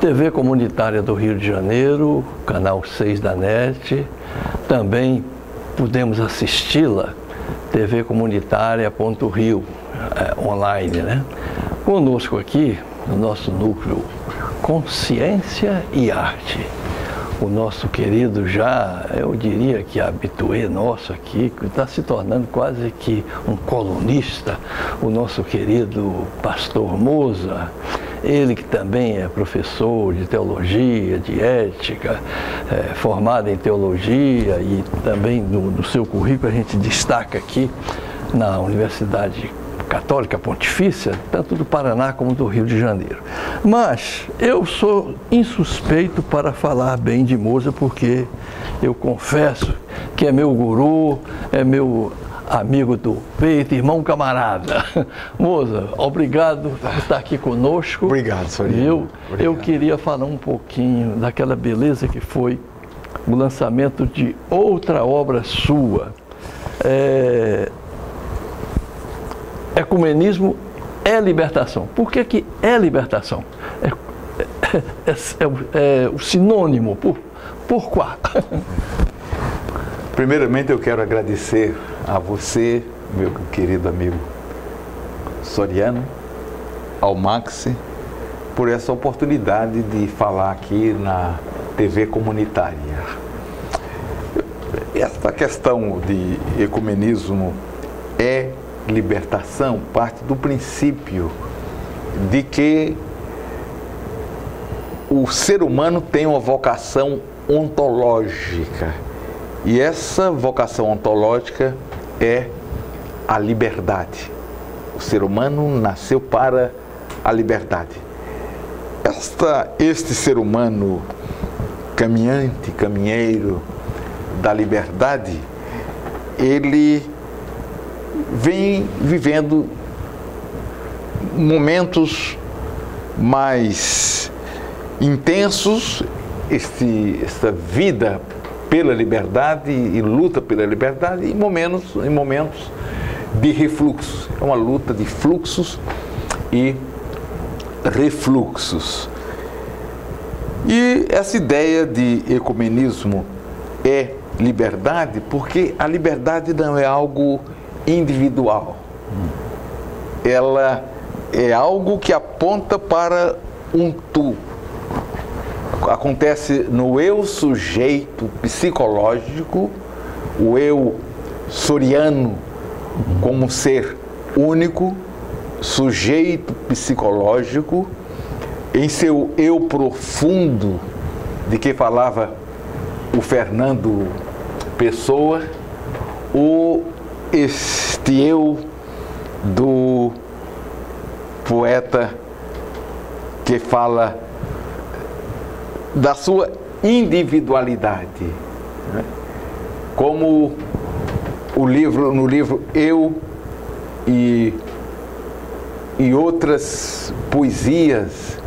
TV Comunitária do Rio de Janeiro, canal 6 da NET, também podemos assisti-la, tvcomunitaria.rio, online, né? Conosco aqui, no nosso núcleo Consciência e Arte, o nosso querido já, eu diria que habitué nosso aqui, que está se tornando quase que um colunista, o nosso querido pastor Moza, ele que também é professor de teologia, de ética, formado em teologia e também no seu currículo a gente destaca aqui na Universidade Católica Pontifícia, tanto do Paraná como do Rio de Janeiro. Mas eu sou insuspeito para falar bem de Moza, porque eu confesso que é meu guru, é meu amigo do peito, irmão camarada. Moza, obrigado por estar aqui conosco. Obrigado, Soriano. Eu queria falar um pouquinho daquela beleza que foi o lançamento de outra obra sua. Ecumenismo é libertação. Por que que é libertação? É o sinônimo. Por qual? Primeiramente eu quero agradecer a você, meu querido amigo Soriano, ao Maxi, por essa oportunidade de falar aqui na TV Comunitária. Essa questão de ecumenismo é libertação parte do princípio de que o ser humano tem uma vocação ontológica, e essa vocação ontológica é a liberdade. O ser humano nasceu para a liberdade. Este ser humano caminhante, caminheiro da liberdade, ele vem vivendo momentos mais intensos, essa vida pela liberdade e luta pela liberdade, em momentos de refluxo. É uma luta de fluxos e refluxos. E essa ideia de ecumenismo é liberdade, porque a liberdade não é algo individual. Ela é algo que aponta para um tu. Acontece no eu sujeito psicológico, o eu soriano como ser único, sujeito psicológico, em seu eu profundo, de que falava o Fernando Pessoa, este eu do poeta que fala da sua individualidade, né? Como no livro Eu e outras poesias,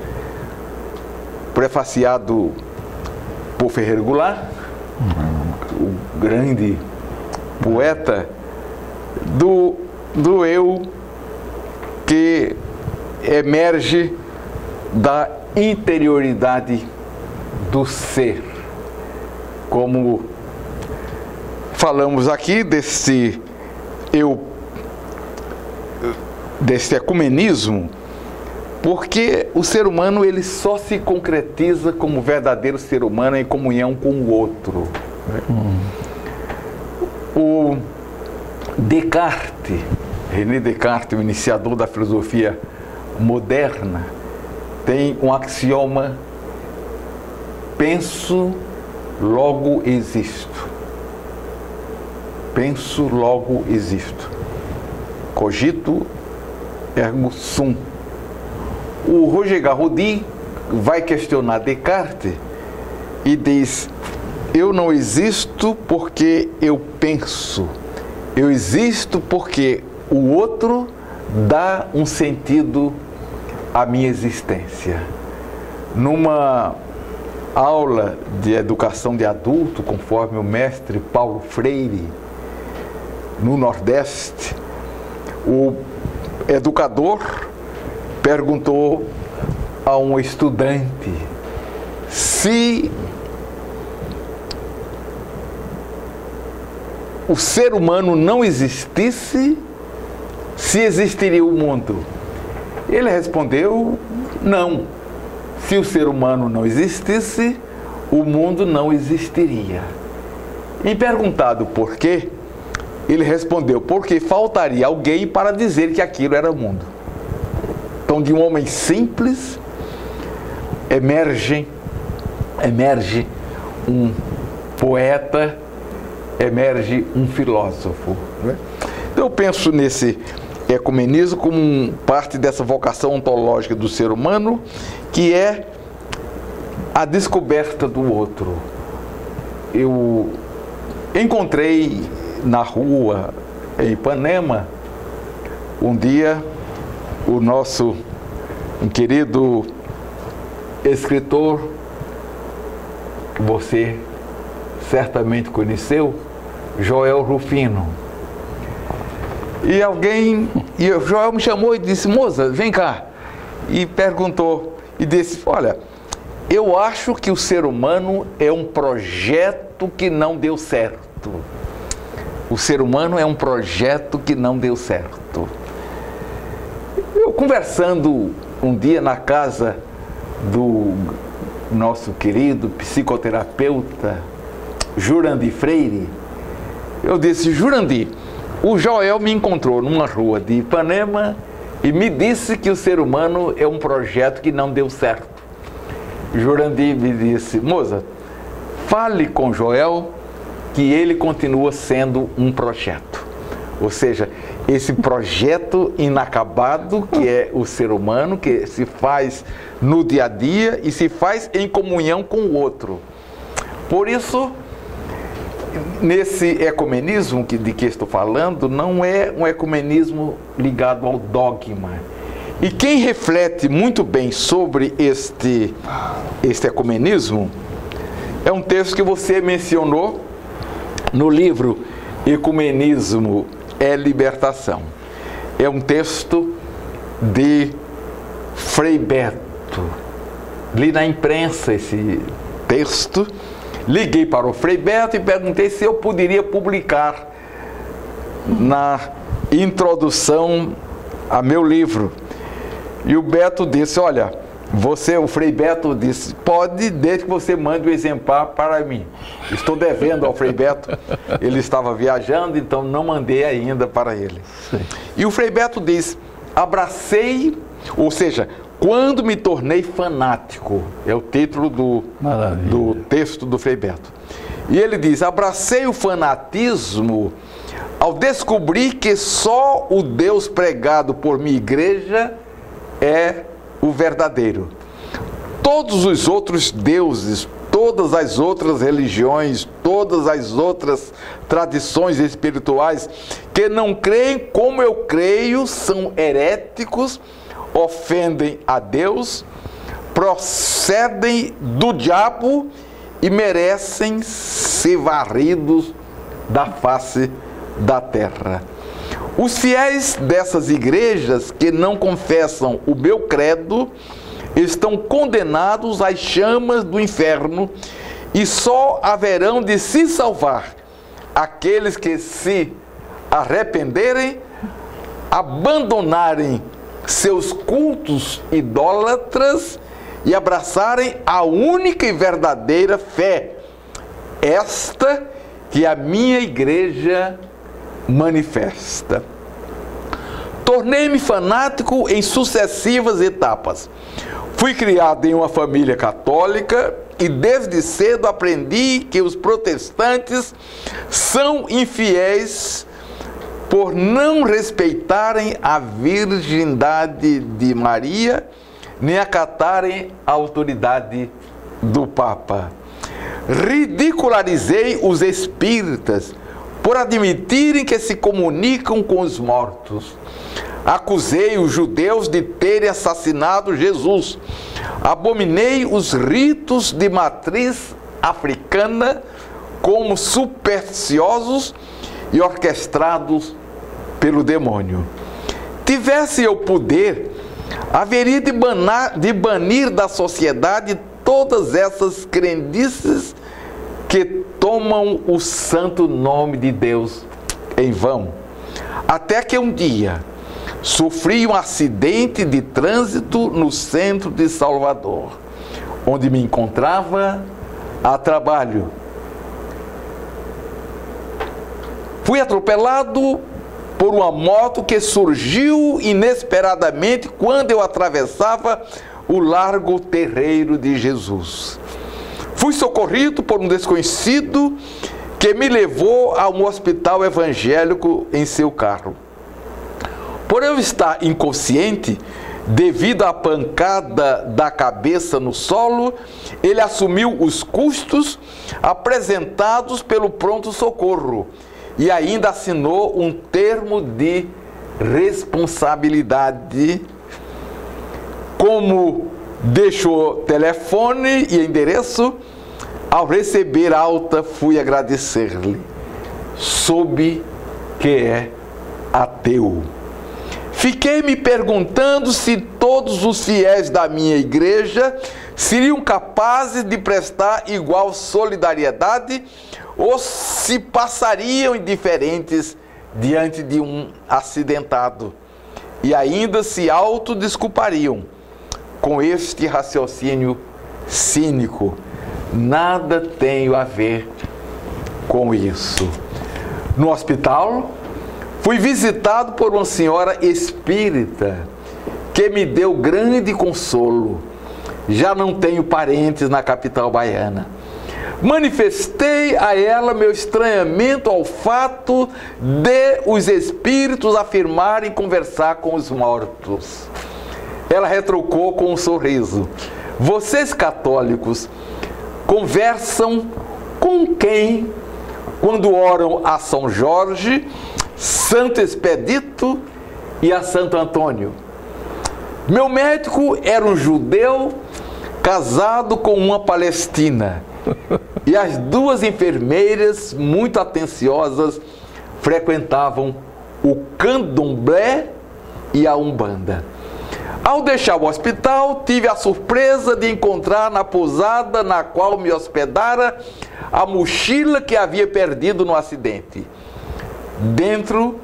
prefaciado por Ferreira Goulart, o grande poeta, do eu que emerge da interioridade do ser. Como falamos aqui desse ecumenismo, porque o ser humano ele só se concretiza como verdadeiro ser humano em comunhão com o outro. O Descartes, René Descartes, o iniciador da filosofia moderna, tem um axioma: penso, logo existo. Penso, logo existo. Cogito, ergo sum. O Roger Garaudy vai questionar Descartes e diz: eu não existo porque eu penso. Eu existo porque o outro dá um sentido à minha existência. Numa aula de educação de adulto, conforme o mestre Paulo Freire, no Nordeste, o educador perguntou a um estudante: se o ser humano não existisse, se existiria o mundo? Ele respondeu, não. Se o ser humano não existisse, o mundo não existiria. E perguntado por quê, ele respondeu, porque faltaria alguém para dizer que aquilo era o mundo. Então, de um homem simples, emerge um poeta, emerge um filósofo. Né? Então, eu penso nesse ecumenismo como parte dessa vocação ontológica do ser humano, que é a descoberta do outro. Eu encontrei na rua, em Ipanema, um dia, o nosso querido escritor, que você certamente conheceu, Joel Rufino. E o Joel me chamou e disse, moça, vem cá. E perguntou, e disse, olha, eu acho que o ser humano é um projeto que não deu certo. O ser humano é um projeto que não deu certo. Eu conversando um dia na casa do nosso querido psicoterapeuta Jurandir Freire, eu disse, Jurandir, o Joel me encontrou numa rua de Ipanema e me disse que o ser humano é um projeto que não deu certo. Jurandir me disse, moça, fale com Joel que ele continua sendo um projeto. Ou seja, esse projeto inacabado que é o ser humano, que se faz no dia a dia e se faz em comunhão com o outro. Por isso, nesse ecumenismo de que estou falando, não é um ecumenismo ligado ao dogma. E quem reflete muito bem sobre este ecumenismo é um texto que você mencionou no livro Ecumenismo é Libertação. É um texto de Frei Beto. Li na imprensa esse texto, liguei para o Frei Beto e perguntei se eu poderia publicar na introdução a meu livro. E o Beto disse, olha, o Frei Beto disse, pode, desde que você mande o exemplar para mim. Estou devendo ao Frei Beto, ele estava viajando, então não mandei ainda para ele. Sim. E o Frei Beto disse, abracei, ou seja, quando me tornei fanático, é o título do texto do Frei Beto. E ele diz, abracei o fanatismo ao descobrir que só o Deus pregado por minha igreja é o verdadeiro. Todos os outros deuses, todas as outras religiões, todas as outras tradições espirituais que não creem como eu creio, são heréticos, ofendem a Deus, procedem do diabo e merecem ser varridos da face da terra. Os fiéis dessas igrejas que não confessam o meu credo estão condenados às chamas do inferno e só haverão de se salvar aqueles que se arrependerem, abandonarem seus cultos idólatras e abraçarem a única e verdadeira fé, esta que a minha igreja manifesta. Tornei-me fanático em sucessivas etapas. Fui criado em uma família católica e desde cedo aprendi que os protestantes são infiéis por não respeitarem a virgindade de Maria, nem acatarem a autoridade do Papa. Ridicularizei os espíritas por admitirem que se comunicam com os mortos. Acusei os judeus de terem assassinado Jesus. Abominei os ritos de matriz africana como supersticiosos e orquestrados pelo demônio. Tivesse eu poder, haveria de banir da sociedade todas essas crendices que tomam o santo nome de Deus em vão. Até que um dia sofri um acidente de trânsito no centro de Salvador, onde me encontrava a trabalho. Fui atropelado por uma moto que surgiu inesperadamente quando eu atravessava o Largo Terreiro de Jesus. Fui socorrido por um desconhecido que me levou a um hospital evangélico em seu carro. Por eu estar inconsciente, devido à pancada da cabeça no solo, ele assumiu os custos apresentados pelo pronto-socorro e ainda assinou um termo de responsabilidade. Como deixou telefone e endereço, ao receber alta fui agradecer-lhe. Soube que é ateu. Fiquei me perguntando se todos os fiéis da minha igreja seriam capazes de prestar igual solidariedade ou se passariam indiferentes diante de um acidentado e ainda se autodesculpariam com este raciocínio cínico. Nada tenho a ver com isso. No hospital, fui visitado por uma senhora espírita que me deu grande consolo. Já não tenho parentes na capital baiana. Manifestei a ela meu estranhamento ao fato de os espíritos afirmarem conversar com os mortos. Ela retrucou com um sorriso: vocês católicos conversam com quem quando oram a São Jorge, Santo Expedito e a Santo Antônio? Meu médico era um judeu casado com uma palestina e as duas enfermeiras muito atenciosas frequentavam o candomblé e a umbanda. Ao deixar o hospital, tive a surpresa de encontrar na pousada na qual me hospedara a mochila que havia perdido no acidente. Dentro,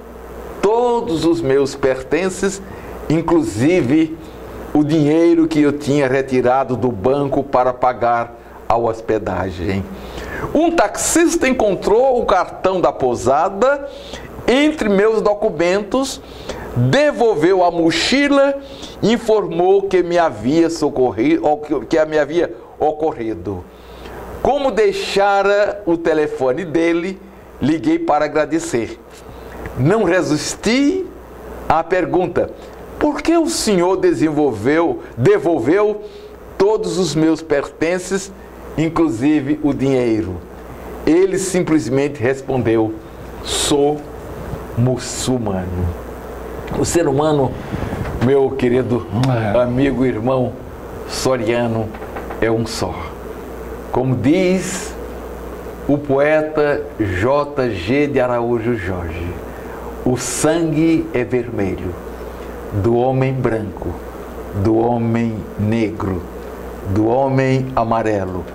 todos os meus pertences, inclusive o dinheiro que eu tinha retirado do banco para pagar a hospedagem. Um taxista encontrou o cartão da pousada entre meus documentos, devolveu a mochila e informou que me havia ocorrido. Como deixara o telefone dele, liguei para agradecer. Não resisti à pergunta: por que o senhor devolveu todos os meus pertences, inclusive o dinheiro? Ele simplesmente respondeu: sou muçulmano. O ser humano, meu querido amigo e irmão Soriano, é um só. Como diz o poeta J.G. de Araújo Jorge, o sangue é vermelho, do homem branco, do homem negro, do homem amarelo.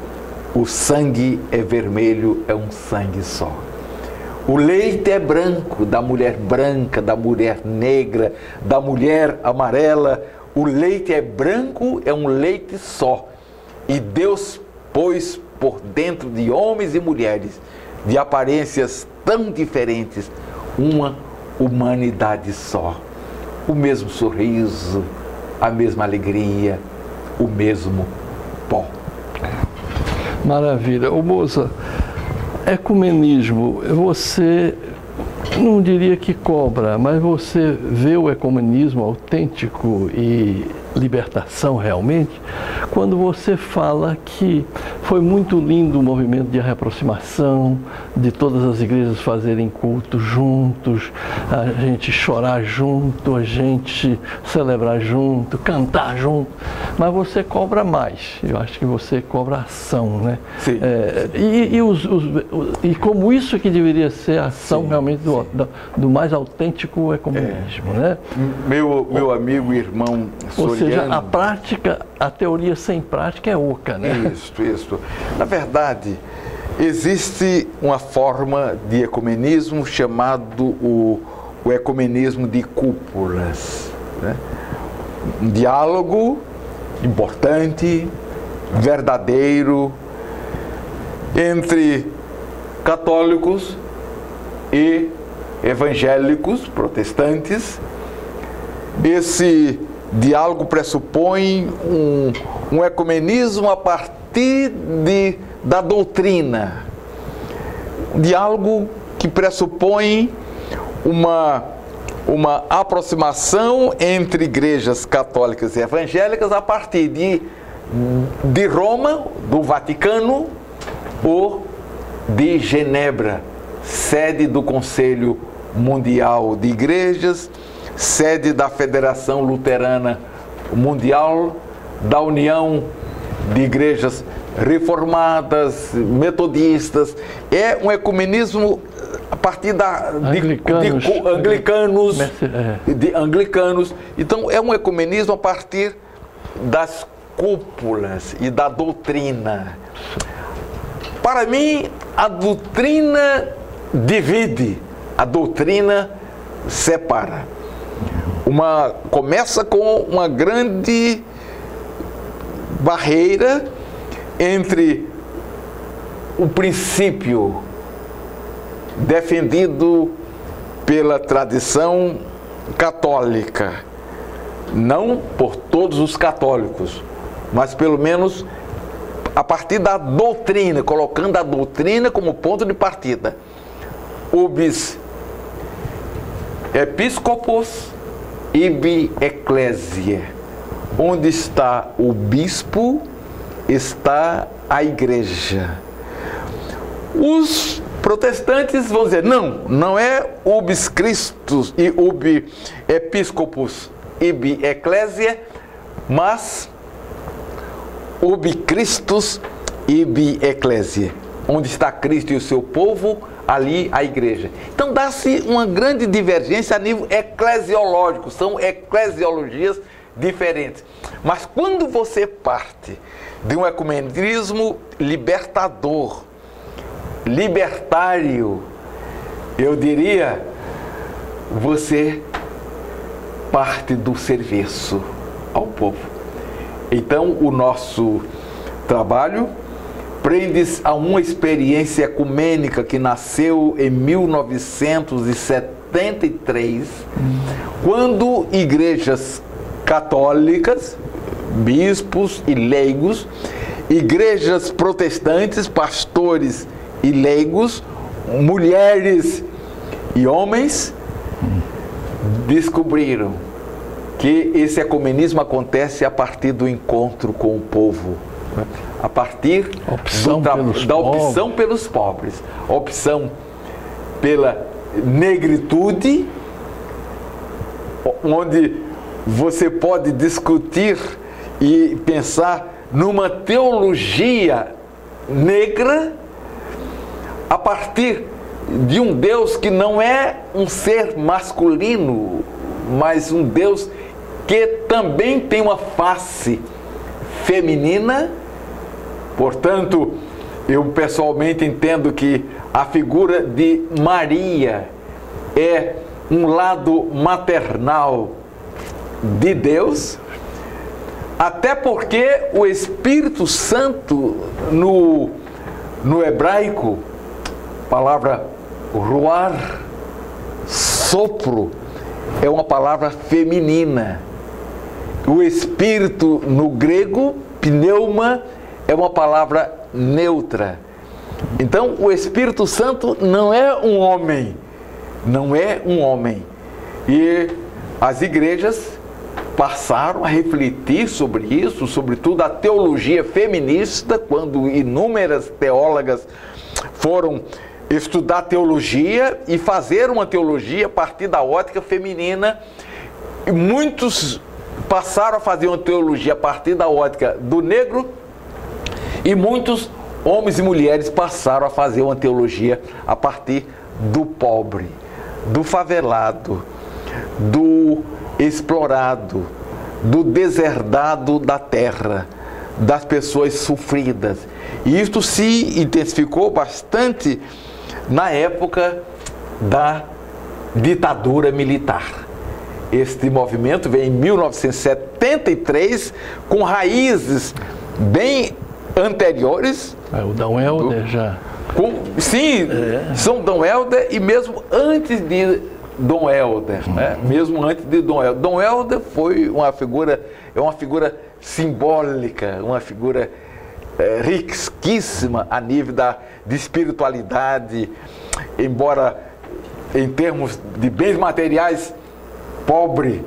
O sangue é vermelho, é um sangue só. O leite é branco, da mulher branca, da mulher negra, da mulher amarela. O leite é branco, é um leite só. E Deus pôs por dentro de homens e mulheres de aparências tão diferentes uma humanidade só. O mesmo sorriso, a mesma alegria, o mesmo pó. Maravilha. Ô moça, ecumenismo, você não diria que cobra, mas você vê o ecumenismo autêntico e libertação realmente quando você fala que Foi muito lindo o movimento de reaproximação, de todas as igrejas fazerem culto juntos, a gente chorar junto, a gente celebrar junto, cantar junto, mas você cobra mais, eu acho que você cobra ação, né? Sim. E como isso que deveria ser a ação Sim, realmente do mais autêntico ecumenismo, né? Meu amigo e irmão Soriano... Ou seja, a prática, a teoria sem prática é oca, né? Isso. Na verdade, existe uma forma de ecumenismo chamado o ecumenismo de cúpulas, né? Um diálogo importante, verdadeiro, entre católicos e evangélicos, protestantes. Esse diálogo pressupõe um ecumenismo a partir da doutrina. Um diálogo que pressupõe uma aproximação entre igrejas católicas e evangélicas a partir de Roma, do Vaticano, ou de Genebra, sede do Conselho Mundial de Igrejas, sede da Federação Luterana Mundial, da União de Igrejas Reformadas, Metodistas. É um ecumenismo a partir de anglicanos. Então, é um ecumenismo a partir das cúpulas e da doutrina. Para mim, a doutrina divide, a doutrina separa. Começa com uma grande barreira entre o princípio defendido pela tradição católica, não por todos os católicos, mas pelo menos a partir da doutrina, colocando a doutrina como ponto de partida. Ubis episcopos ibi ecclesia. Onde está o bispo, está a igreja. Os protestantes vão dizer, não é ubis Christus e ubi episcopus ibi ecclesia, mas ubi Christus ibi ecclesia. Onde está Cristo e o seu povo, ali a igreja. Então dá-se uma grande divergência a nível eclesiológico, são eclesiologias diferentes. Mas quando você parte de um ecumenismo libertador, libertário, eu diria, você parte do serviço ao povo. Então, o nosso trabalho prende-se a uma experiência ecumênica que nasceu em 1973, quando igrejas católicas, bispos e leigos, igrejas protestantes, pastores e leigos, mulheres e homens, descobriram que esse ecumenismo acontece a partir do encontro com o povo, a partir da opção pelos pobres, a opção pela negritude, onde você pode discutir e pensar numa teologia negra a partir de um Deus que não é um ser masculino, mas um Deus que também tem uma face feminina. Portanto, eu pessoalmente entendo que a figura de Maria é um lado maternal de Deus, até porque o Espírito Santo no hebraico, palavra ruar, sopro, é uma palavra feminina. O Espírito no grego, pneuma, é uma palavra neutra. Então, o Espírito Santo não é um homem, não é um homem. E as igrejas passaram a refletir sobre isso, sobretudo a teologia feminista, quando inúmeras teólogas foram estudar teologia e fazer uma teologia a partir da ótica feminina. E muitos passaram a fazer uma teologia a partir da ótica do negro, e muitos homens e mulheres passaram a fazer uma teologia a partir do pobre, do favelado, do explorado, do deserdado da terra, das pessoas sofridas. E isto se intensificou bastante na época da ditadura militar. Este movimento veio em 1973, com raízes bem anteriores. O Dom Helder já... Sim, São Dom Helder, e mesmo antes de Dom Helder, né? Mesmo antes de Dom Helder. Dom Helder foi uma figura simbólica, uma figura riquíssima a nível de espiritualidade, embora em termos de bens materiais pobre,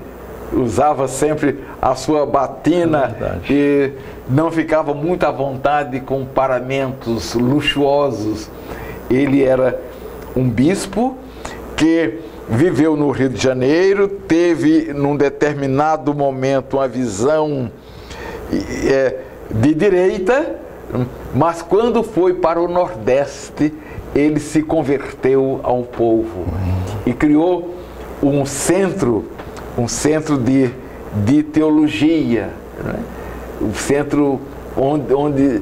usava sempre a sua batina e não ficava muito à vontade com paramentos luxuosos. Ele era um bispo que viveu no Rio de Janeiro, teve num determinado momento uma visão de direita, mas quando foi para o Nordeste, ele se converteu ao povo e criou um centro de teologia, né? O centro onde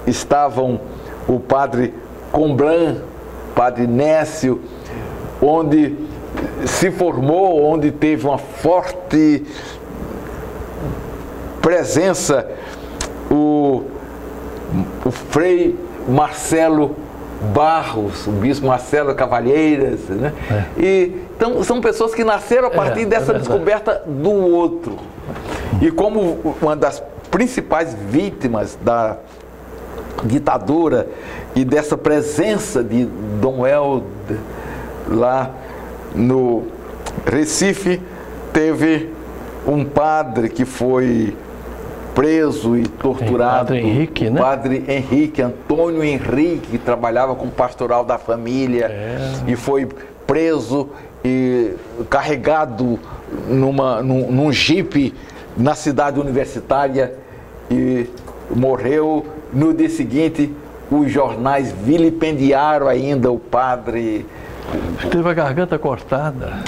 estavam o padre Comblan, padre Nécio, onde se formou, onde teve uma forte presença o frei Marcelo Barros, o bispo Marcelo Cavalheiras, né? E, então, são pessoas que nasceram a partir dessa descoberta do outro. E como uma das principais vítimas da ditadura e dessa presença de Dom Helder lá no Recife, teve um padre que foi preso e torturado. Padre Henrique, né? Padre Henrique, Antônio Henrique, que trabalhava com o pastoral da família e foi preso e carregado num jipe na cidade universitária e morreu. No dia seguinte, os jornais vilipendiaram ainda o padre. Teve a garganta cortada.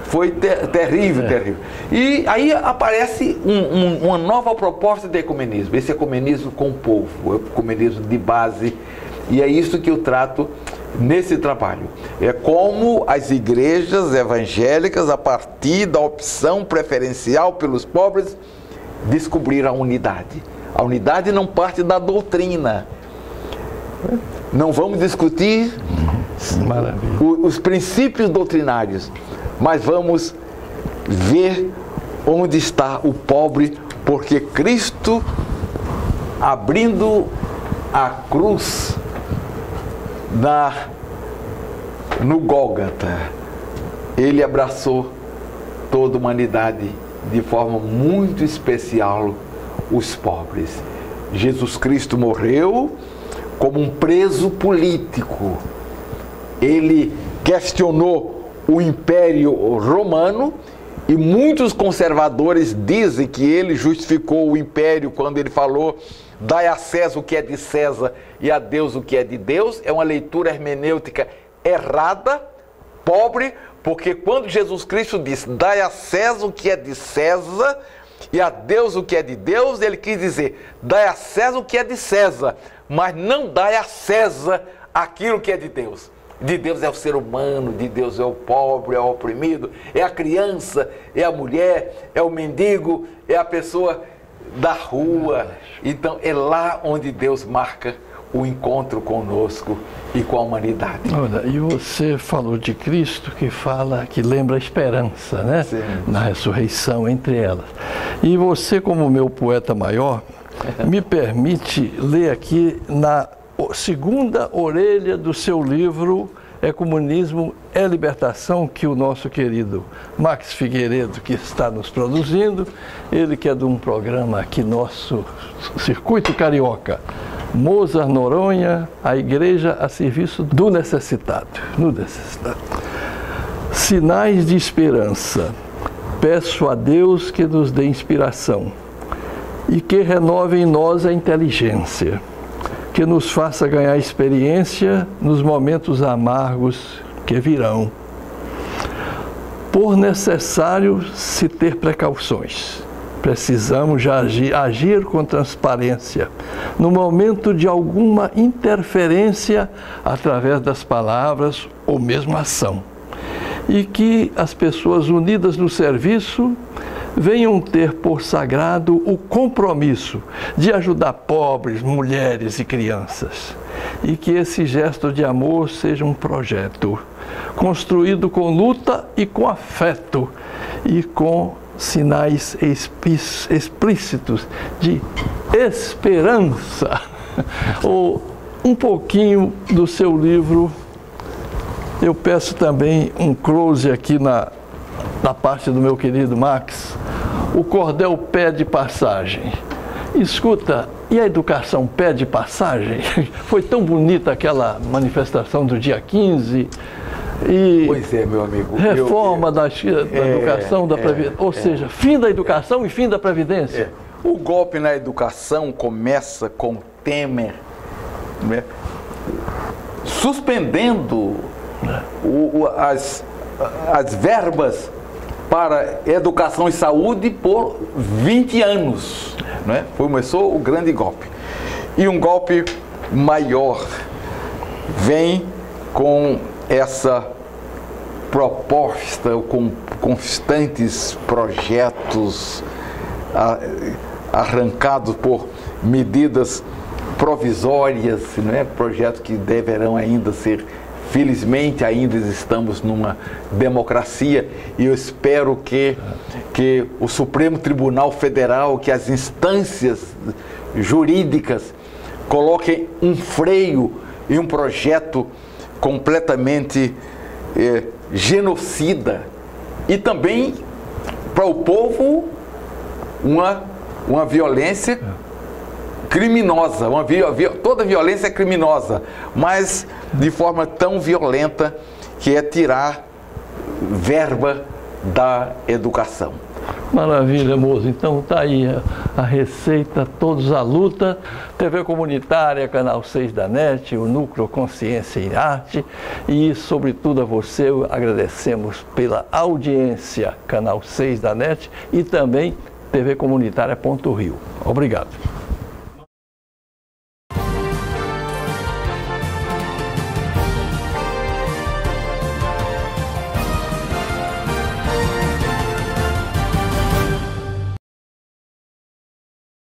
Foi terrível, terrível. E aí aparece uma nova proposta de ecumenismo, esse ecumenismo com o povo, o ecumenismo de base, e é isso que eu trato nesse trabalho. É como as igrejas evangélicas, a partir da opção preferencial pelos pobres, descobriram a unidade. A unidade não parte da doutrina. Não vamos discutir os princípios doutrinários, mas vamos ver onde está o pobre, porque Cristo, abrindo a cruz no Gólgota, ele abraçou toda a humanidade, de forma muito especial os pobres. Jesus Cristo morreu como um preso político. Ele questionou o Império Romano, e muitos conservadores dizem que ele justificou o Império quando ele falou: dai a César o que é de César e a Deus o que é de Deus. É uma leitura hermenêutica errada, pobre, porque quando Jesus Cristo disse dai a César o que é de César e a Deus o que é de Deus, ele quis dizer dai a César o que é de César, mas não dai a César aquilo que é de Deus. De Deus é o ser humano, de Deus é o pobre, é o oprimido, é a criança, é a mulher, é o mendigo, é a pessoa da rua. Então é lá onde Deus marca o encontro conosco e com a humanidade. Olha, e você falou de Cristo que lembra a esperança, né? Sim. Na ressurreição entre elas. E você, como meu poeta maior, me permite ler aqui na segunda orelha do seu livro É comunismo, é libertação, que o nosso querido Max Figueiredo, que está nos produzindo, ele que é de um programa aqui nosso, Circuito Carioca, Mozart Noronha, a igreja a serviço do necessitado. Sinais de esperança. Peço a Deus que nos dê inspiração e que renove em nós a inteligência, que nos faça ganhar experiência nos momentos amargos que virão. Por necessário se ter precauções, precisamos já agir com transparência no momento de alguma interferência através das palavras ou mesmo ação. E que as pessoas unidas no serviço venham ter por sagrado o compromisso de ajudar pobres, mulheres e crianças. E que esse gesto de amor seja um projeto construído com luta e com afeto e com sinais explícitos de esperança. Um pouquinho do seu livro. Eu peço também um close aqui na parte do meu querido Max. O cordel pede passagem. Escuta, e a educação pede passagem? Foi tão bonita aquela manifestação do dia 15. E pois é, meu amigo. Reforma da educação, da Previdência. Ou seja, fim da educação e fim da Previdência. O golpe na educação começa com Temer, né, suspendendo as verbas para educação e saúde por 20 anos. Né? Começou o grande golpe. E um golpe maior vem com essa proposta, com constantes projetos arrancados por medidas provisórias, né? Projetos que deverão ainda ser. Felizmente ainda estamos numa democracia e eu espero que o Supremo Tribunal Federal, que as instâncias jurídicas coloquem um freio em um projeto completamente genocida e também para o povo uma violência criminosa, toda violência é criminosa, mas de forma tão violenta que é tirar verba da educação. Maravilha, moço. Então tá aí a receita, todos à luta. TV Comunitária, Canal 6 da NET, o Núcleo Consciência e Arte. E, sobretudo, a você agradecemos pela audiência, Canal 6 da NET e também TV Comunitária.rio. Obrigado.